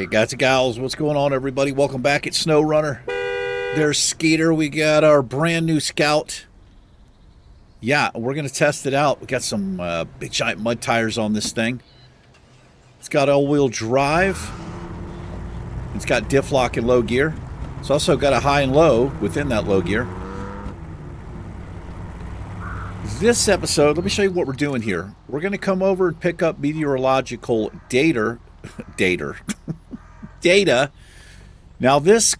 Alright, guys and gals, what's going on, everybody? Welcome back at SnowRunner. There's Skeeter. We got our brand new Scout. Yeah, we're going to test it out. We got some big giant mud tires on this thing. It's got all-wheel drive. It's got diff lock and low gear. It's also got a high and low within that low gear. This episode, let me show you what we're doing here. We're going to come over and pick up meteorological data. Data. Now, this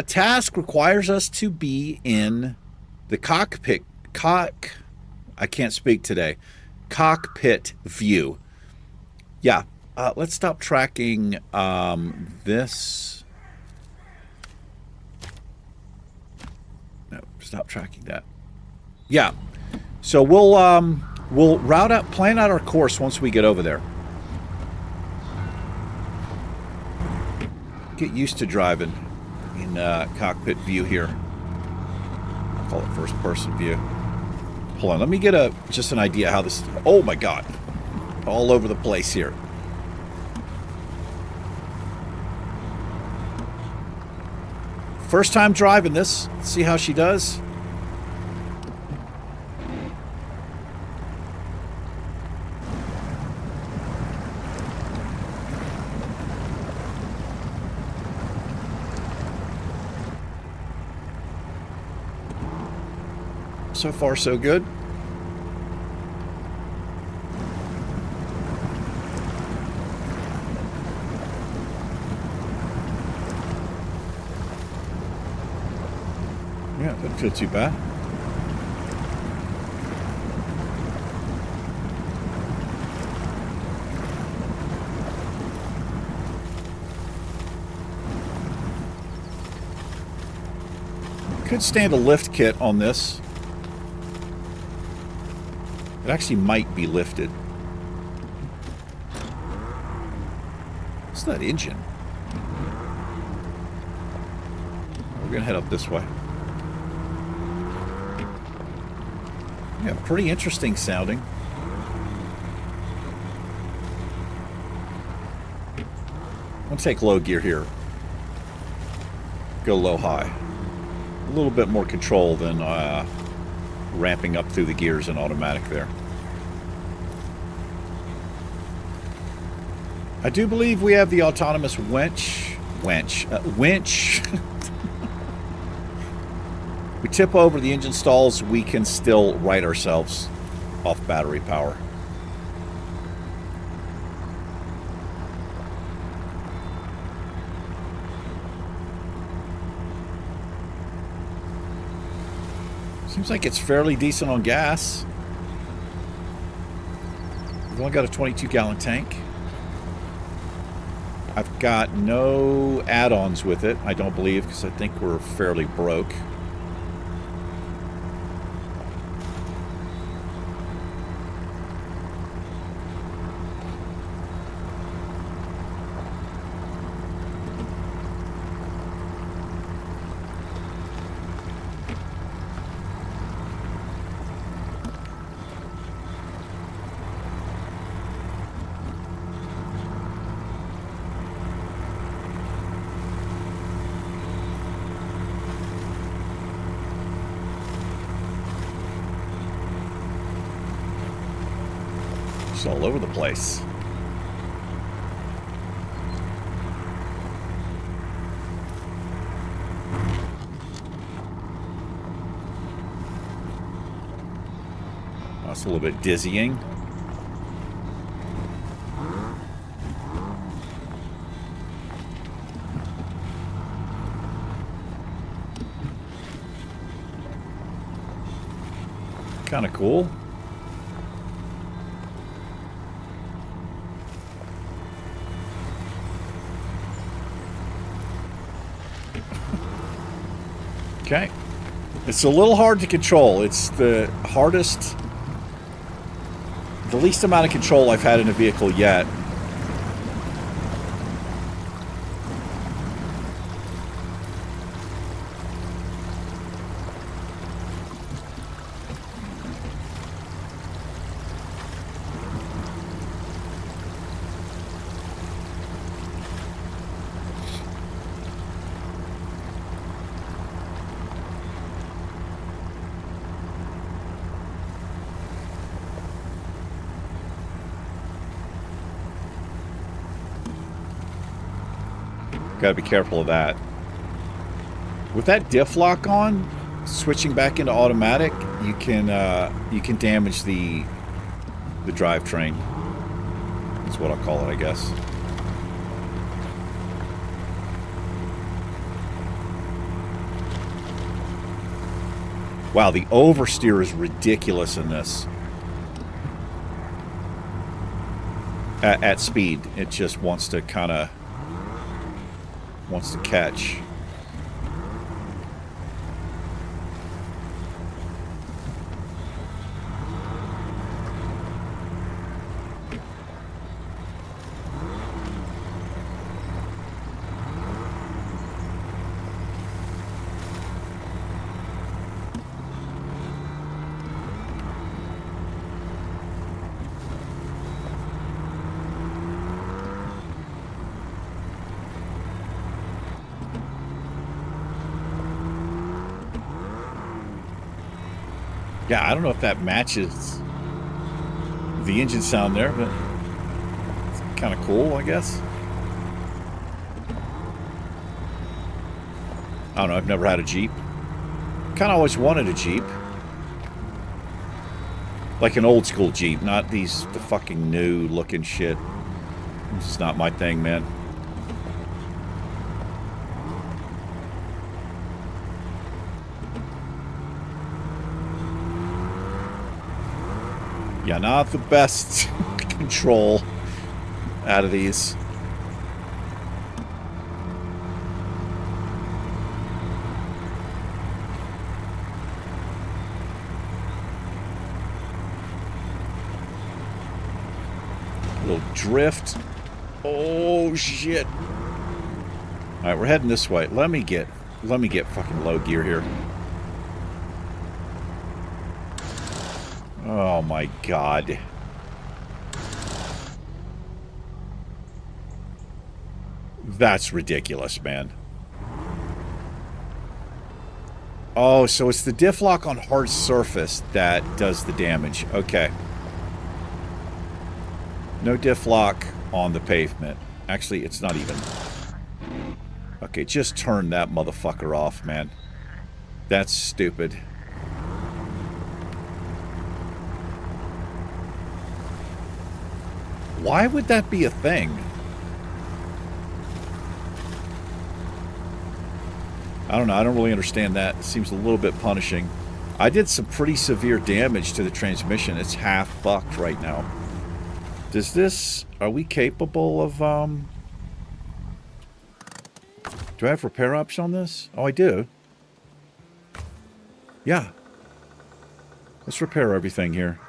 task requires us to be in the cockpit. I can't speak today. Cockpit view. Yeah. Let's stop tracking this. No, stop tracking that. Yeah. So we'll plan out our course once we get over there. Get used to driving in cockpit view here. I'll call it first person view. Hold on, let me get just an idea how this. Oh my God, all over the place here. First time driving this. Let's see how she does. So far, so good. Yeah, doesn't feel too bad. Could stand a lift kit on this. It actually might be lifted. What's that engine? We're gonna head up this way. Yeah, pretty interesting sounding. I'll take low gear here. Go low high. A little bit more control than ramping up through the gears in automatic there. I do believe we have the autonomous winch. We tip over, the engine stalls, we can still right ourselves off battery power. Seems like it's fairly decent on gas. We've only got a 22-gallon tank. I've got no add-ons with it, I don't believe, because I think we're fairly broke. All over the place. That's a little bit dizzying. Kind of cool. Okay. It's a little hard to control. It's the hardest, the least amount of control I've had in a vehicle yet. Got to be careful of that. With that diff lock on, switching back into automatic, you can damage the drivetrain. That's what I'll call it, I guess. Wow, the oversteer is ridiculous in this. At speed, it just wants to catch. Yeah, I don't know if that matches the engine sound there, but it's kind of cool, I guess. I don't know, I've never had a Jeep. Kind of always wanted a Jeep. Like an old school Jeep, not the fucking new looking shit. It's just not my thing, man. Yeah, not the best control out of these. A little drift. Oh shit. Alright, we're heading this way. Let me get fucking low gear here. Oh my god. That's ridiculous, man. Oh, so it's the diff lock on hard surface that does the damage. Okay. No diff lock on the pavement. Actually, it's not even. Okay, just turn that motherfucker off, man. That's stupid. Why would that be a thing? I don't know. I don't really understand that. It seems a little bit punishing. I did some pretty severe damage to the transmission. It's half fucked right now. Does this... Are we capable of... Do I have repair option on this? Oh, I do. Yeah. Let's repair everything here.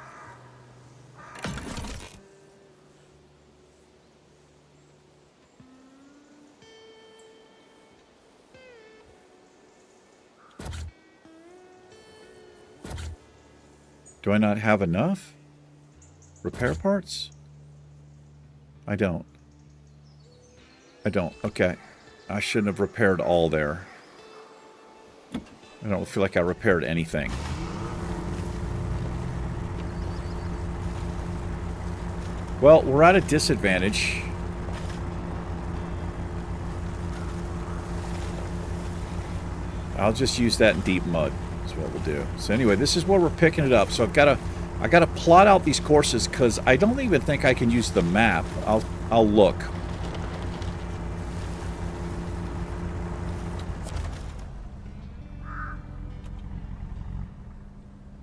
Do I not have enough? Repair parts? I don't. I don't. Okay. I shouldn't have repaired all there. I don't feel like I repaired anything. Well, we're at a disadvantage. I'll just use that in deep mud. That's what we'll do. So anyway, this is where we're picking it up. So I gotta plot out these courses because I don't even think I can use the map. I'll look.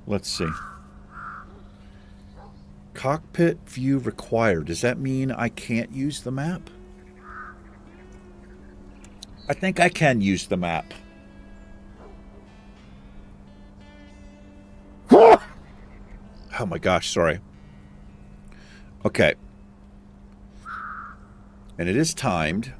Let's see. Cockpit view required. Does that mean I can't use the map? I think I can use the map. Oh my gosh, sorry. Okay. And it is timed.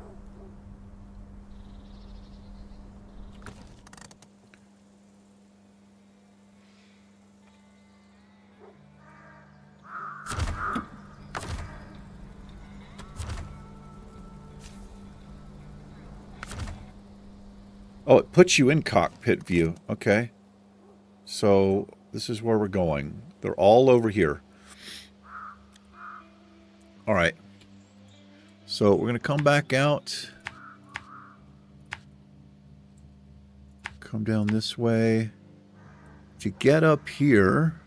Oh, it puts you in cockpit view. Okay. So this is where we're going. They're all over here. All right. So we're going to come back out. Come down this way. To get up here,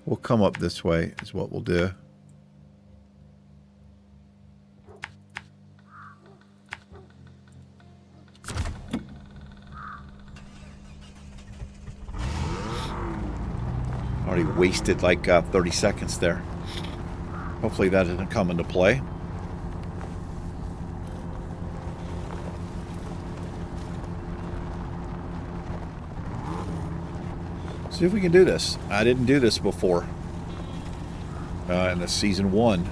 we'll come up this way is what we'll do. Already wasted like 30 seconds there. Hopefully that didn't come into play. See if we can do this. I didn't do this before in the season 1.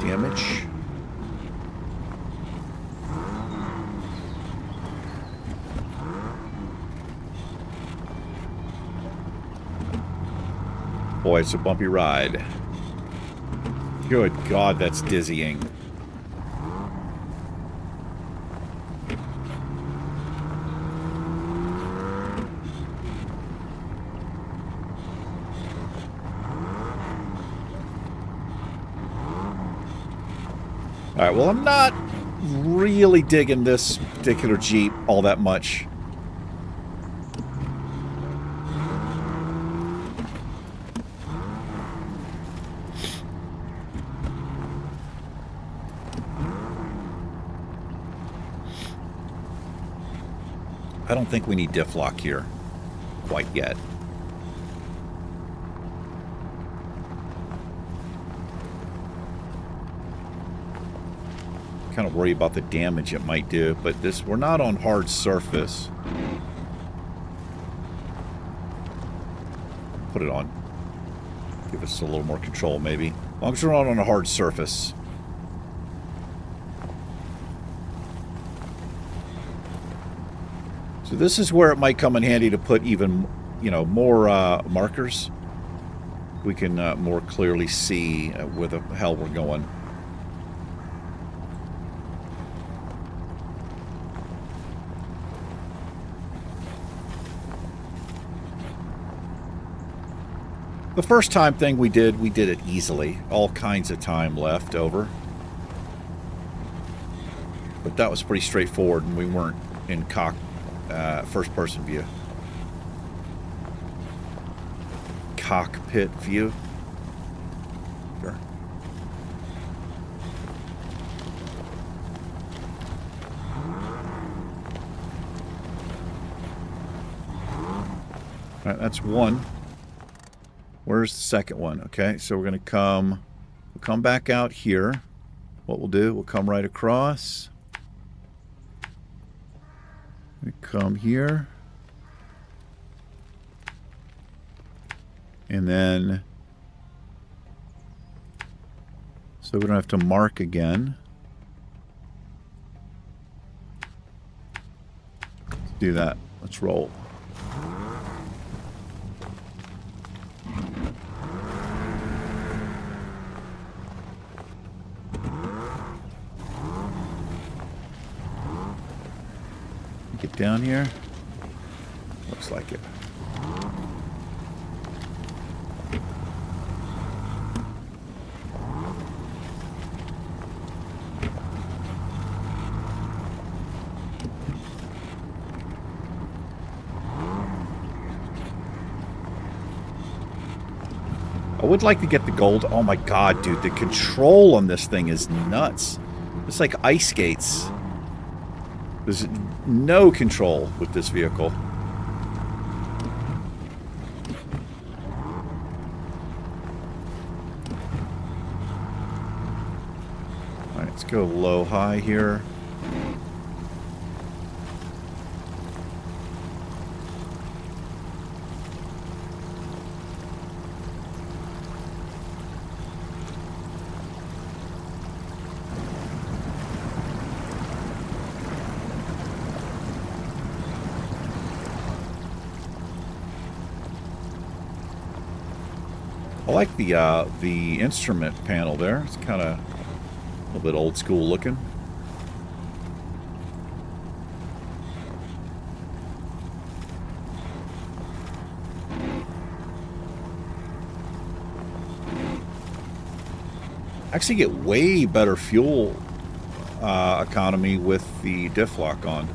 Damage. Boy, it's a bumpy ride. Good God, that's dizzying. Alright, well, I'm not really digging this particular Jeep all that much. I don't think we need diff lock here quite yet. Kind of worry about the damage it might do, but we're not on hard surface. Put it on. Give us a little more control, maybe. As long as we're not on a hard surface. So this is where it might come in handy to put even, you know, more markers. We can more clearly see where the hell we're going. The first time thing we did it easily. All kinds of time left over. But that was pretty straightforward, and we weren't in first-person view. Cockpit view. Sure. All right, that's one. Where's the second one? Okay, so we're going to we'll come back out here. What we'll do, we'll come right across. We come here. And then, so we don't have to mark again. Let's do that. Let's roll. Get down here. Looks like it. I would like to get the gold. Oh my god, dude, the control on this thing is nuts. It's like ice skates. There's no control with this vehicle. Alright, let's go low, high here. I like the instrument panel there. It's kind of a little bit old school looking. Actually get way better fuel economy with the diff lock on.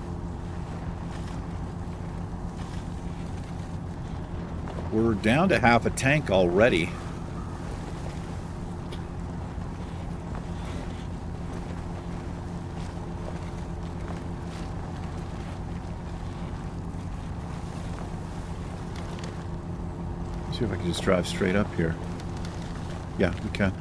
We're down to half a tank already. Let's see if I can just drive straight up here. Yeah, we can.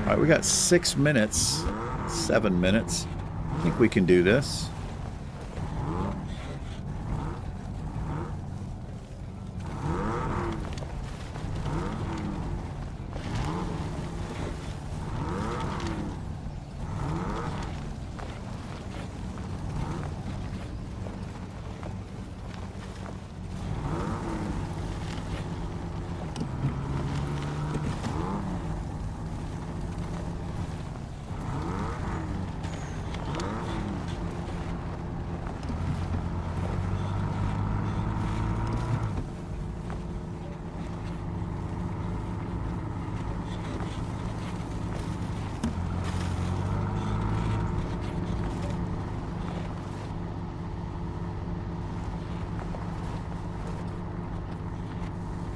Alright, we got 6 minutes, 7 minutes. I think we can do this.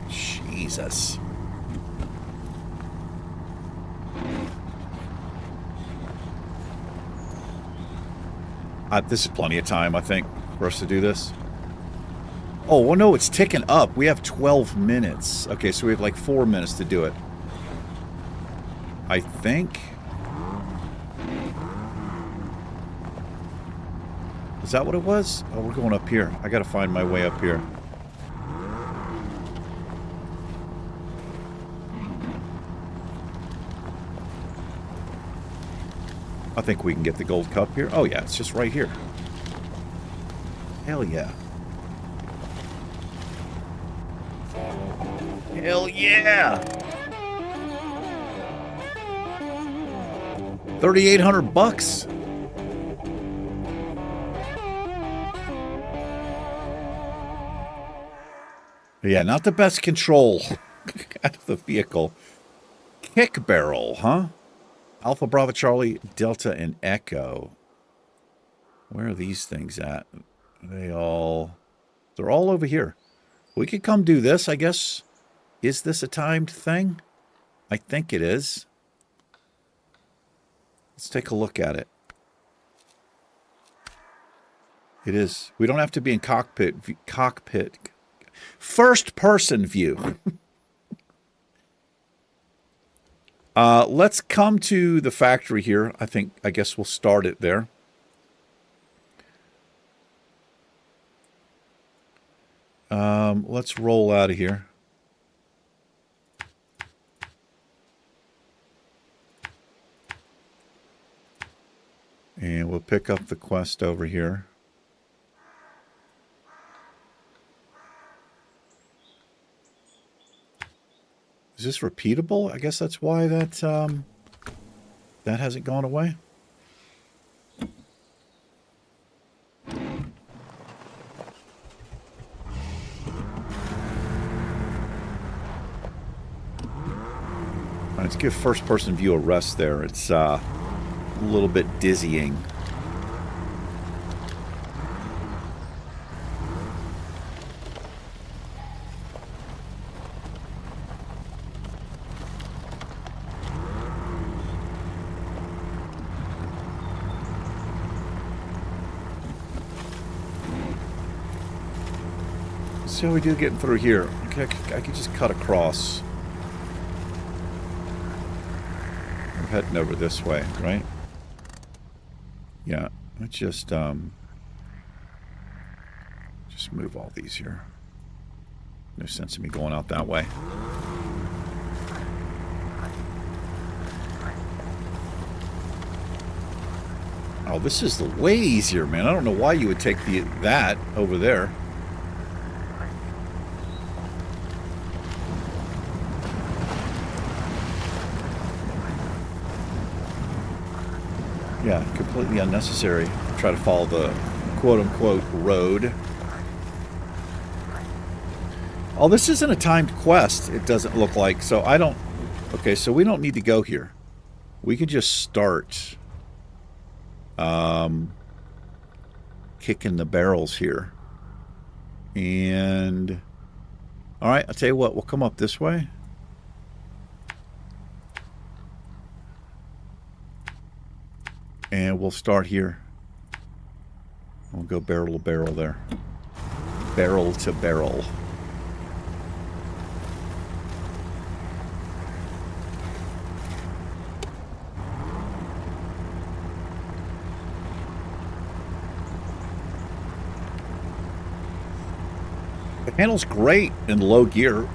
Jesus. This is plenty of time, I think, for us to do this. Oh, well, no, it's ticking up. We have 12 minutes. Okay, so we have like 4 minutes to do it. I think. Is that what it was? Oh, we're going up here. I gotta find my way up here. I think we can get the gold cup here. Oh, yeah, it's just right here. Hell yeah. Hell yeah! 3,800 bucks. Yeah, not the best control out of the vehicle. Kick barrel, huh? Alpha, Bravo, Charlie, Delta, and Echo. Where are these things at? They're all over here. We could come do this, I guess. Is this a timed thing? I think it is. Let's take a look at it. It is. We don't have to be in cockpit. First person view. Let's come to the factory here. I guess we'll start it there. Let's roll out of here. And we'll pick up the quest over here. Is this repeatable? I guess that's why that hasn't gone away. All right, let's give first-person view a rest there. It's a little bit dizzying. See how we do getting through here. Okay, I could just cut across. We're heading over this way, right? Yeah, let's just move all these here. No sense in me going out that way. Oh, this is the way easier, man. I don't know why you would take that over there. Yeah, completely unnecessary. Try to follow the quote-unquote road. Oh, this isn't a timed quest, it doesn't look like. So I don't... Okay, so we don't need to go here. We can just start kicking the barrels here. And... Alright, I'll tell you what. We'll come up this way. And we'll start here. We'll go barrel to barrel there. Barrel to barrel. The handle's great in low gear.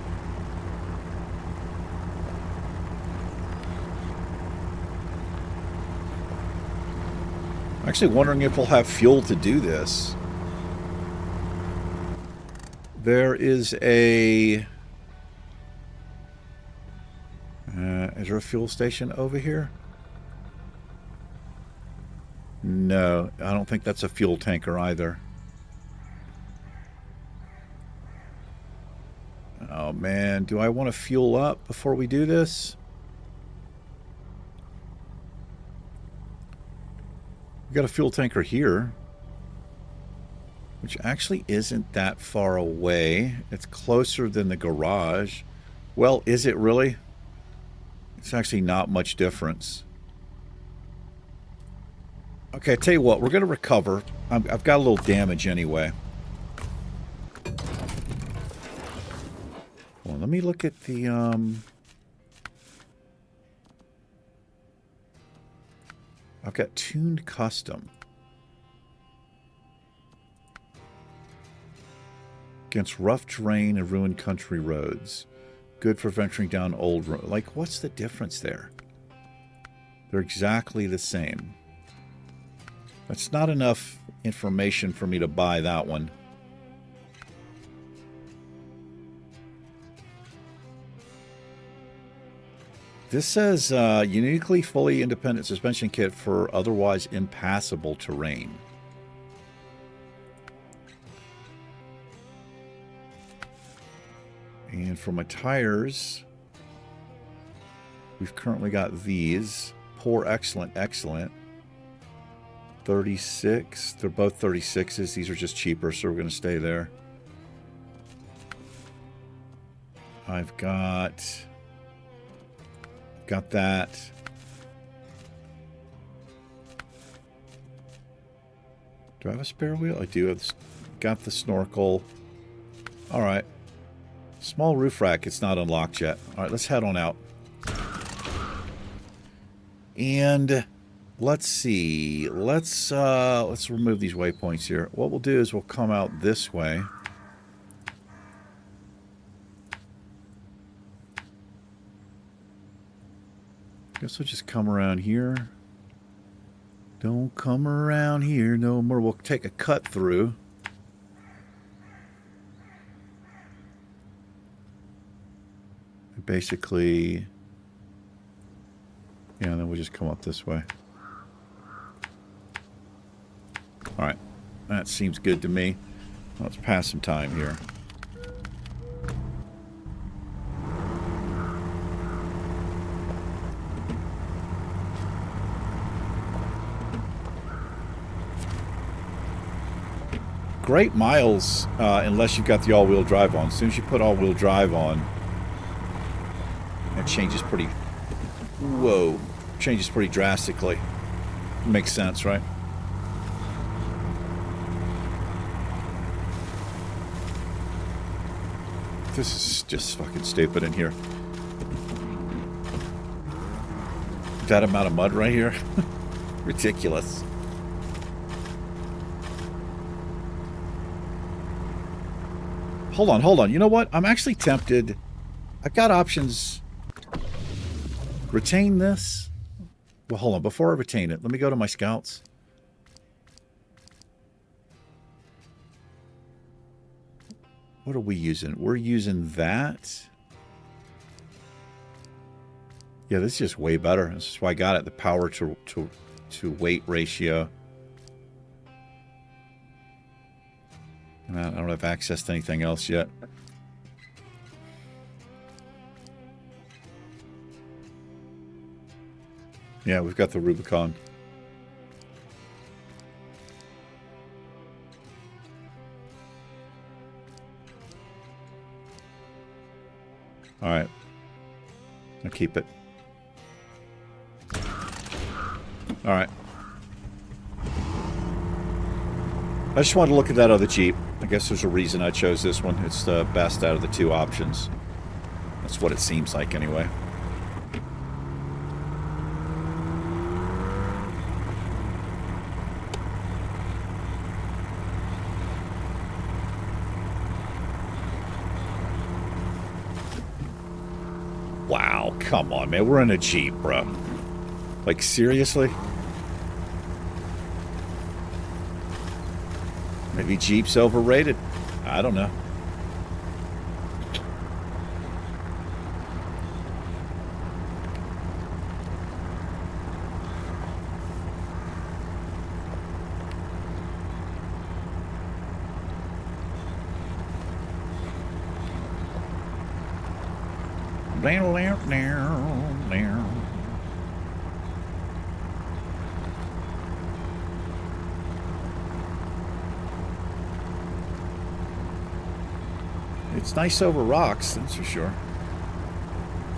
Actually wondering if we'll have fuel to do this. There is a... is there a fuel station over here? No, I don't think that's a fuel tanker either. Oh man, do I want to fuel up before we do this? We got a fuel tanker here, which actually isn't that far away. It's closer than the garage. Well, is it really? It's actually not much difference. Okay, I tell you what, we're going to recover. I've got a little damage anyway. Well, let me look at the... I've got tuned custom. Against rough terrain and ruined country roads. Good for venturing down old roads. Like, what's the difference there? They're exactly the same. That's not enough information for me to buy that one. This says uniquely fully independent suspension kit for otherwise impassable terrain. And for my tires, we've currently got these. Poor, excellent, excellent. 36. They're both 36s. These are just cheaper, so we're going to stay there. I've got that. Do I have a spare wheel? I do. I've got the snorkel. All right. Small roof rack. It's not unlocked yet. All right, let's head on out. And let's see. Let's remove these waypoints here. What we'll do is we'll come out this way. Guess we'll just come around here. Don't come around here no more. We'll take a cut through. Basically, yeah, and then we'll just come up this way. All right, that seems good to me. Let's pass some time here. great miles unless you've got the all-wheel drive on. As soon as you put all-wheel drive on, it changes pretty... Whoa. Changes pretty drastically. Makes sense, right? This is just fucking stupid in here. That amount of mud right here? Ridiculous. Hold on, hold on. You know what? I'm actually tempted. I've got options. Retain this. Well, hold on. Before I retain it, let me go to my scouts. What are we using? We're using that. Yeah, this is just way better. This is why I got it. The power to weight ratio. And I don't have access to anything else yet. Yeah, we've got the Rubicon. All right. I'll keep it. All right. I just wanted to look at that other Jeep. I guess there's a reason I chose this one. It's the best out of the two options. That's what it seems like anyway. Wow, come on, man. We're in a Jeep, bro. Like, seriously? Maybe Jeep's overrated. I don't know. It's nice over rocks, that's for sure.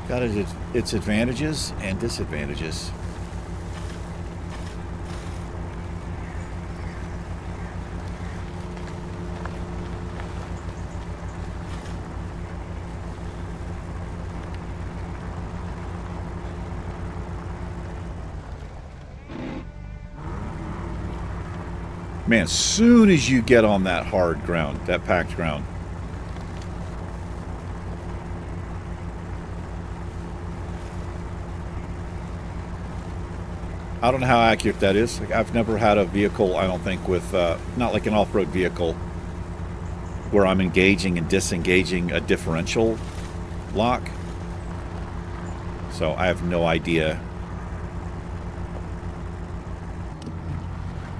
Got its advantages and disadvantages. Man, as soon as you get on that hard ground, that packed ground, I don't know how accurate that is. Like, I've never had a vehicle, I don't think, with, not like an off-road vehicle, where I'm engaging and disengaging a differential lock. So I have no idea,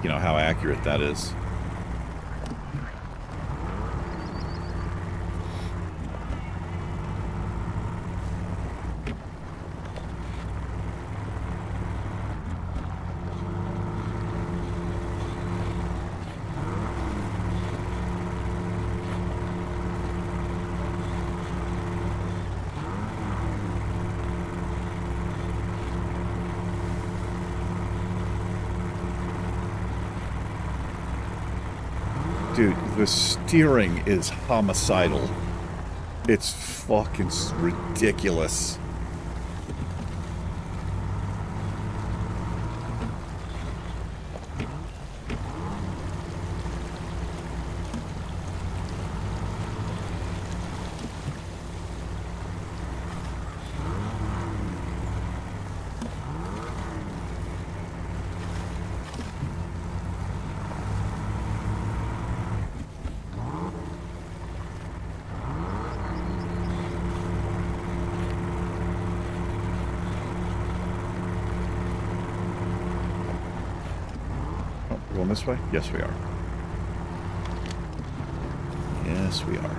you know, how accurate that is. Dude, the steering is homicidal. It's fucking ridiculous. Going this way? Yes, we are. Yes, we are.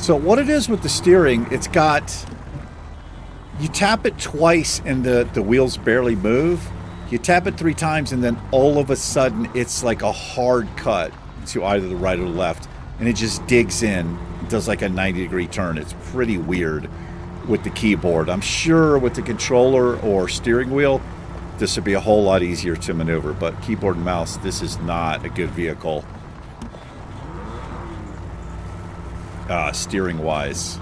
So what it is with the steering, it's got... You tap it twice and the wheels barely move. You tap it 3 times and then all of a sudden it's like a hard cut to either the right or the left. And it just digs in. It does like a 90-degree turn. It's pretty weird with the keyboard. I'm sure with the controller or steering wheel, this would be a whole lot easier to maneuver. But keyboard and mouse, this is not a good vehicle. Steering-wise.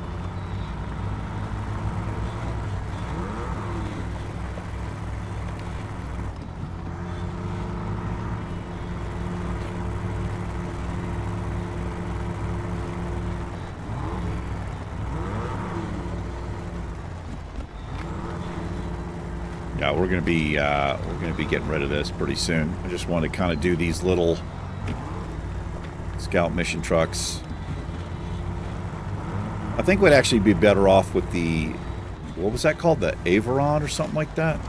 Yeah, we're gonna be getting rid of this pretty soon. I just want to kind of do these little scout mission trucks. I think we'd actually be better off with the, what was that called? The Averon or something like that?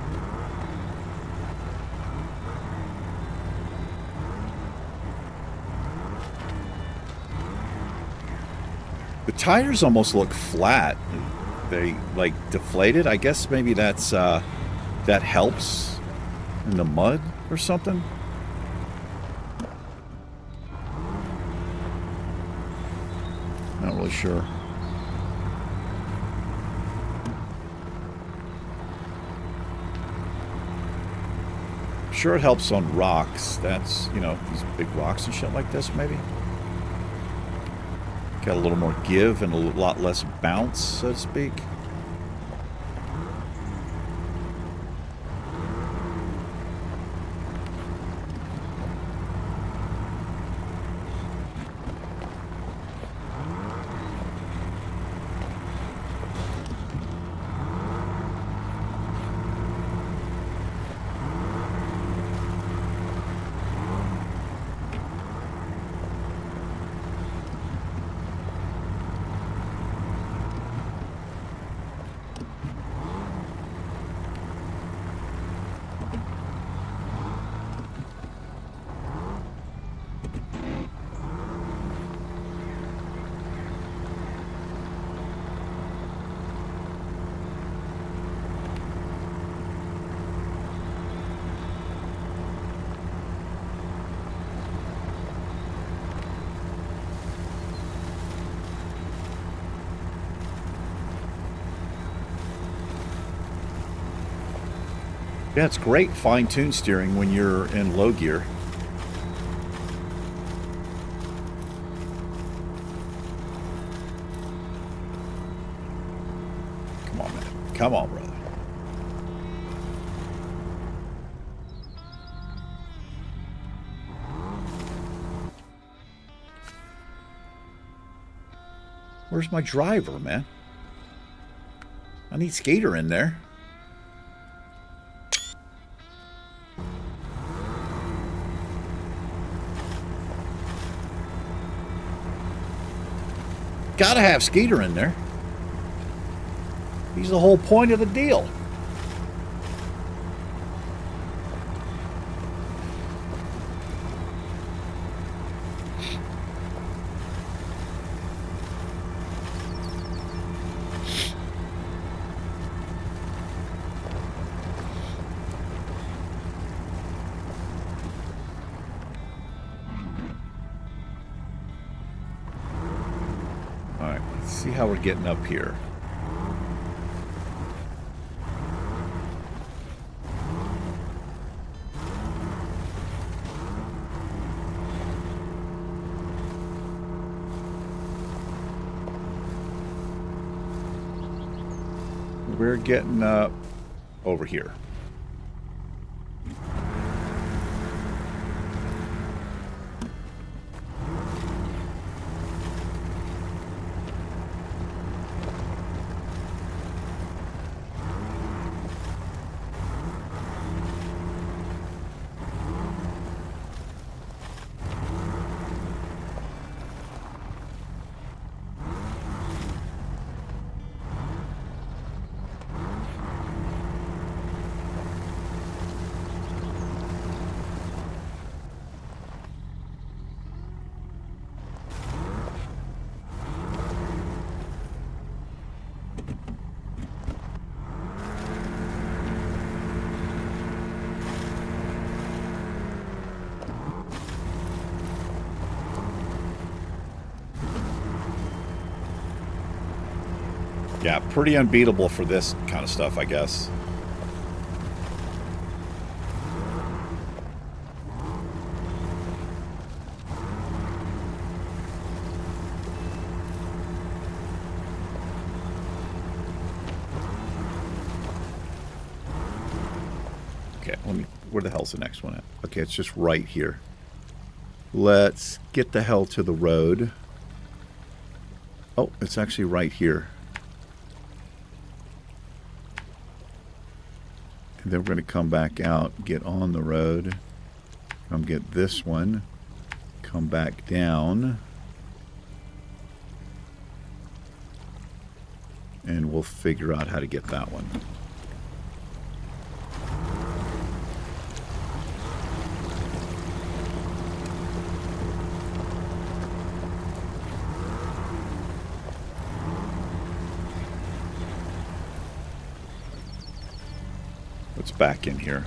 The tires almost look flat. They like deflated. I guess maybe that's that helps in the mud or something. Not really sure. Sure, it helps on rocks. That's, you know, these big rocks and shit like this, maybe. Got a little more give and a lot less bounce, so to speak. Yeah, it's great fine-tune steering when you're in low gear. Come on, man. Come on, brother. Where's my driver, man? I need Skater in there. Gotta have Skeeter in there. He's the whole point of the deal. See how we're getting up here. We're getting up over here. Yeah, pretty unbeatable for this kind of stuff, I guess. Okay, where the hell's the next one at? Okay, it's just right here. Let's get the hell to the road. Oh, it's actually right here. And then we're going to come back out, get on the road, come get this one, come back down, and we'll figure out how to get that one. What's back in here?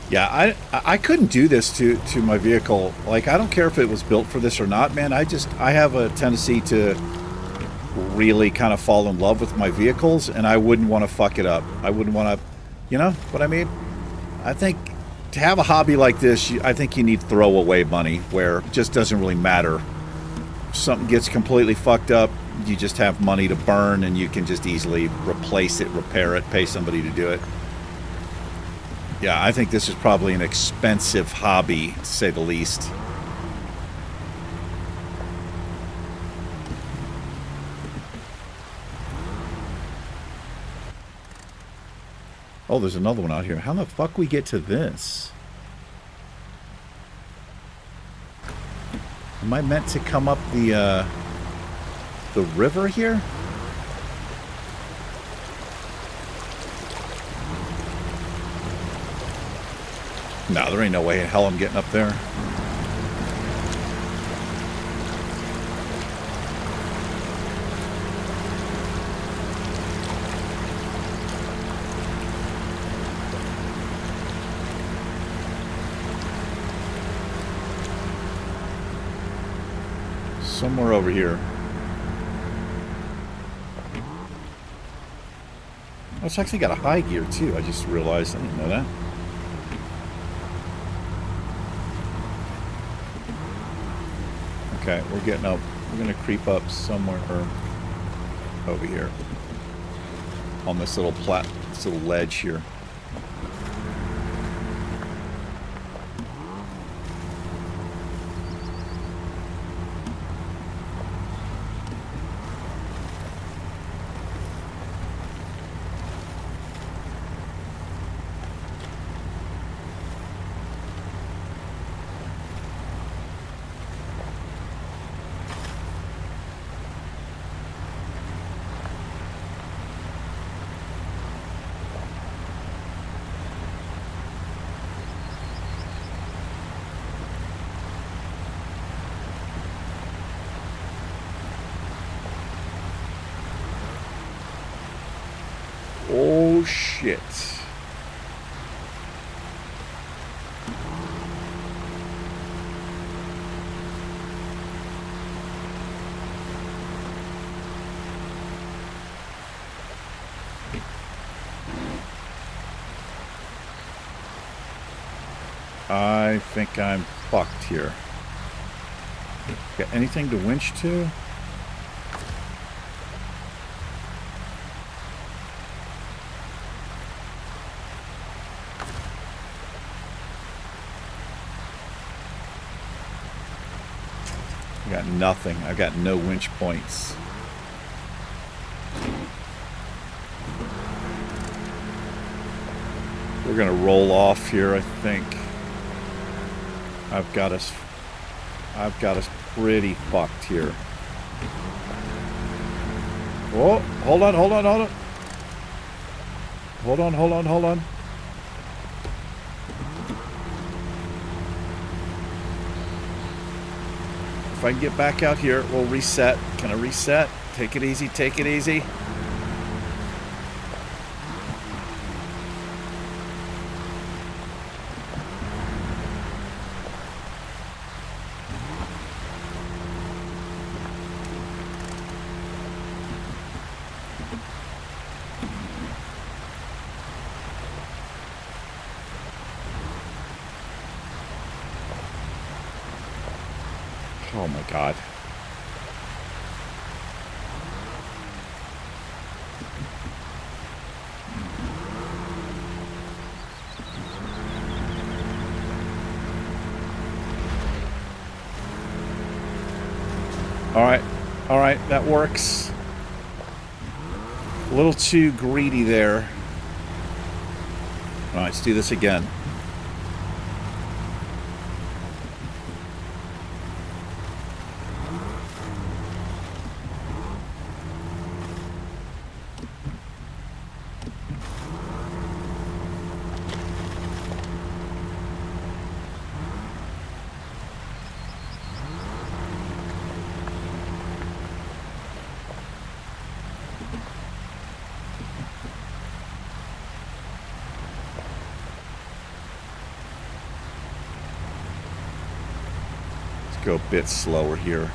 Yeah, I couldn't do this to my vehicle. Like, I don't care if it was built for this or not, man. I have a tendency to really kind of fall in love with my vehicles, and I wouldn't want to fuck it up. I wouldn't want to, you know what I mean? I think to have a hobby like this, I think you need throwaway money where it just doesn't really matter. If something gets completely fucked up, you just have money to burn, and you can just easily replace it, repair it, pay somebody to do it. Yeah, I think this is probably an expensive hobby, to say the least. Oh, there's another one out here. How the fuck we get to this? Am I meant to come up the river here? No, there ain't no way in hell I'm getting up there. Somewhere over here. Oh, it's actually got a high gear too. I just realized. I didn't know that. Okay, we're getting up. We're going to creep up somewhere over here. On this little this little ledge here. Oh, shit. I think I'm fucked here. Got anything to winch to? I got nothing. I've got no winch points. We're gonna roll off here, I think. I've got us pretty fucked here. Oh, hold on. Hold on. If I can get back out here, we'll reset. Can I reset? Take it easy, take it easy. Oh my God. All right, that works. A little too greedy there. All right, let's do this again. Go a bit slower here.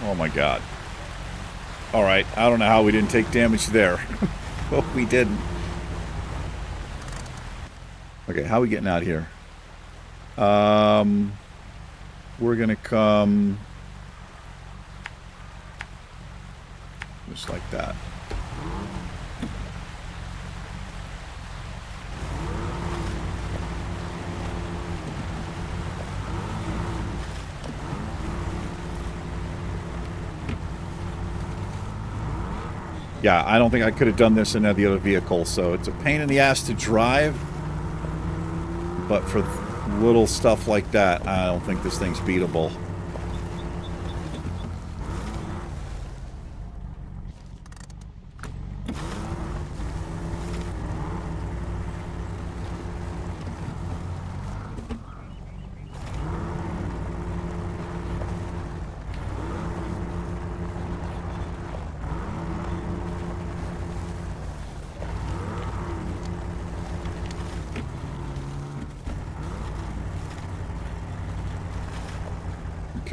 Oh my God. All right, I don't know how we didn't take damage there. Well, we didn't. Okay, how are we getting out here? We're gonna come just like that. Yeah, I don't think I could have done this in any other vehicle, so it's a pain in the ass to drive. But for little stuff like that, I don't think this thing's beatable.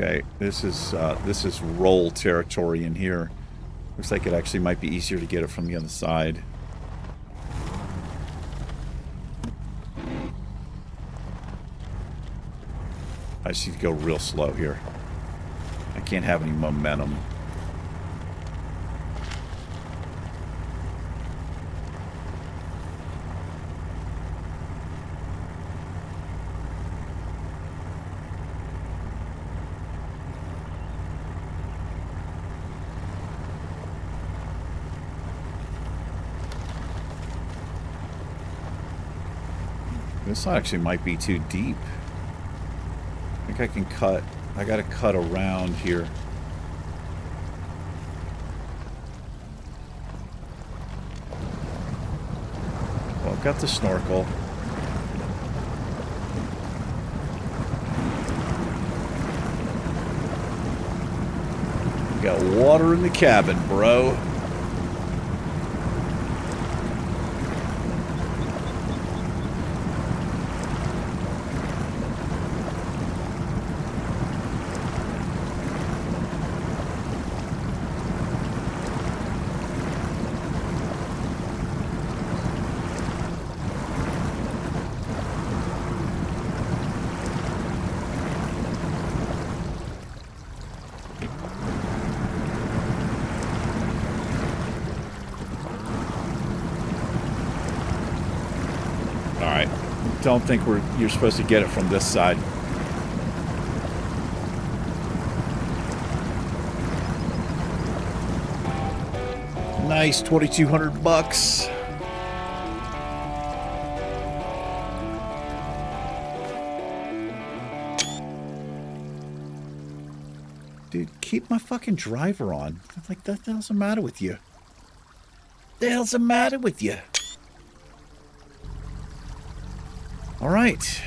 Okay, this is roll territory in here. Looks like it actually might be easier to get it from the other side. I just need to go real slow here. I can't have any momentum. This actually might be too deep. I think I can cut. I gotta cut around here. Well, I've got the snorkel. We got water in the cabin, bro. Don't think you're supposed to get it from this side. Nice, 2,200 bucks. Dude, keep my fucking driver on. I'm like, what the hell's the matter with you? The hell's the matter with you? All right.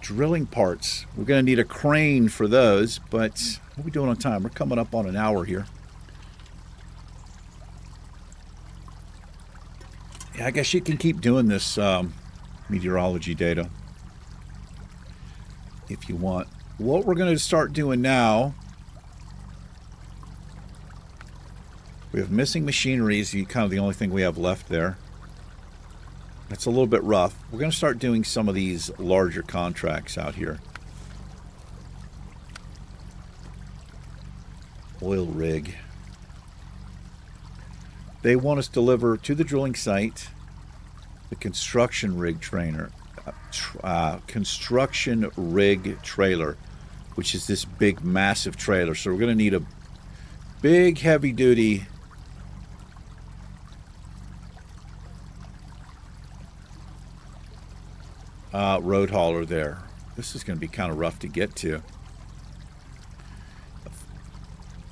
Drilling parts. We're going to need a crane for those, but what are we doing on time? We're coming up on an hour here. Yeah, I guess you can keep doing this meteorology data if you want. What we're going to start doing now... We have missing machinery is kind of the only thing we have left there. It's a little bit rough. We're going to start doing some of these larger contracts out here. Oil rig. They want us to deliver to the drilling site the construction rig trailer, which is this big, massive trailer. So we're going to need a big, heavy-duty road hauler there. This is going to be kind of rough to get to.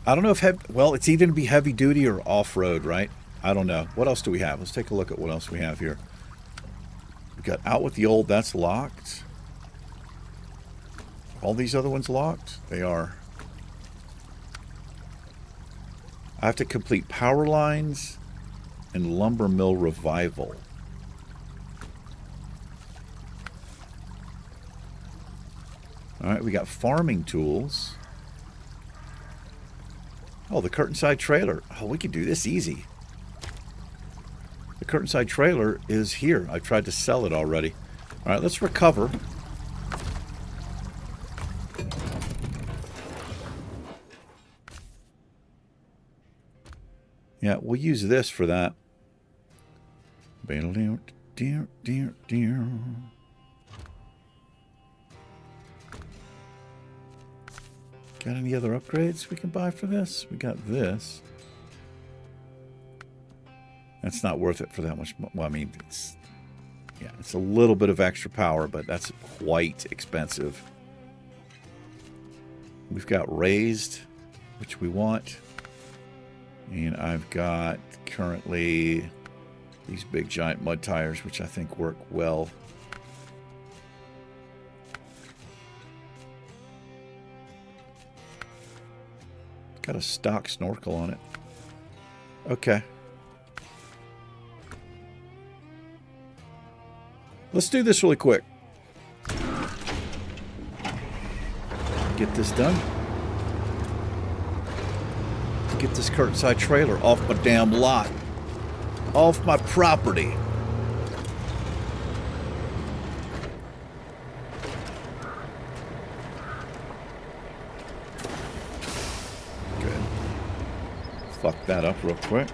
I don't know if well, it's either going to be heavy duty or off-road, right? I don't know. What else do we have? Let's take a look at what else we have here. We got out with the old. That's locked. All these other ones locked? They are. I have to complete power lines and lumber mill revival. All right, we got farming tools. Oh, the curtain side trailer. Oh, we can do this easy. The curtain side trailer is here. I've tried to sell it already. All right, let's recover. Yeah, we'll use this for that. Got any other upgrades we can buy for this? We got this. That's not worth it for that much. Well, I mean, it's a little bit of extra power, but that's quite expensive. We've got raised, which we want. And I've got currently these big giant mud tires, which I think work well. Got a stock snorkel on it. Okay. Let's do this really quick. Get this done. Get this curtain side trailer off my damn lot. Off my property. Good. Fuck that up real quick.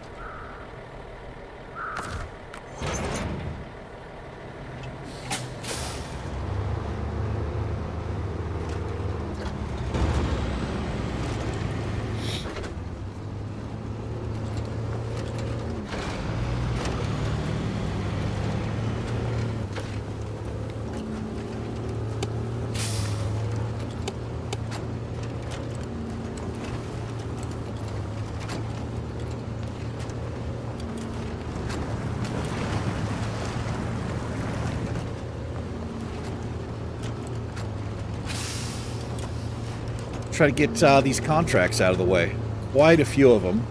try to get these contracts out of the way. Quite a few of them.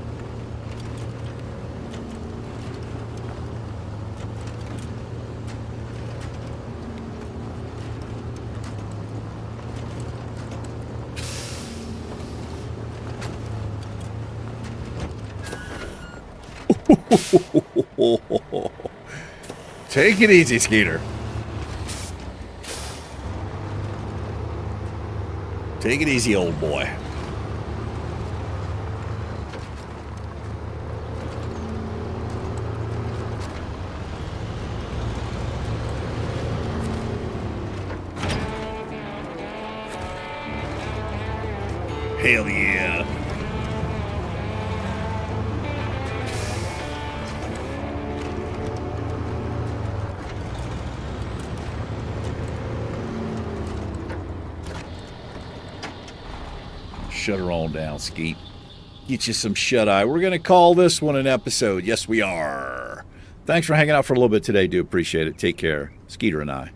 Take it easy, Skeeter. Take it easy, old boy. Hell yeah. Shut her on down, Skeet. Get you some shut-eye. We're going to call this one an episode. Yes, we are. Thanks for hanging out for a little bit today. Do appreciate it. Take care. Skeeter and I.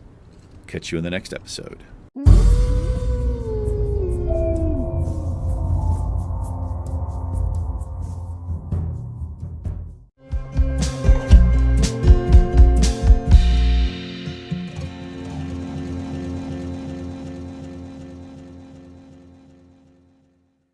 Catch you in the next episode.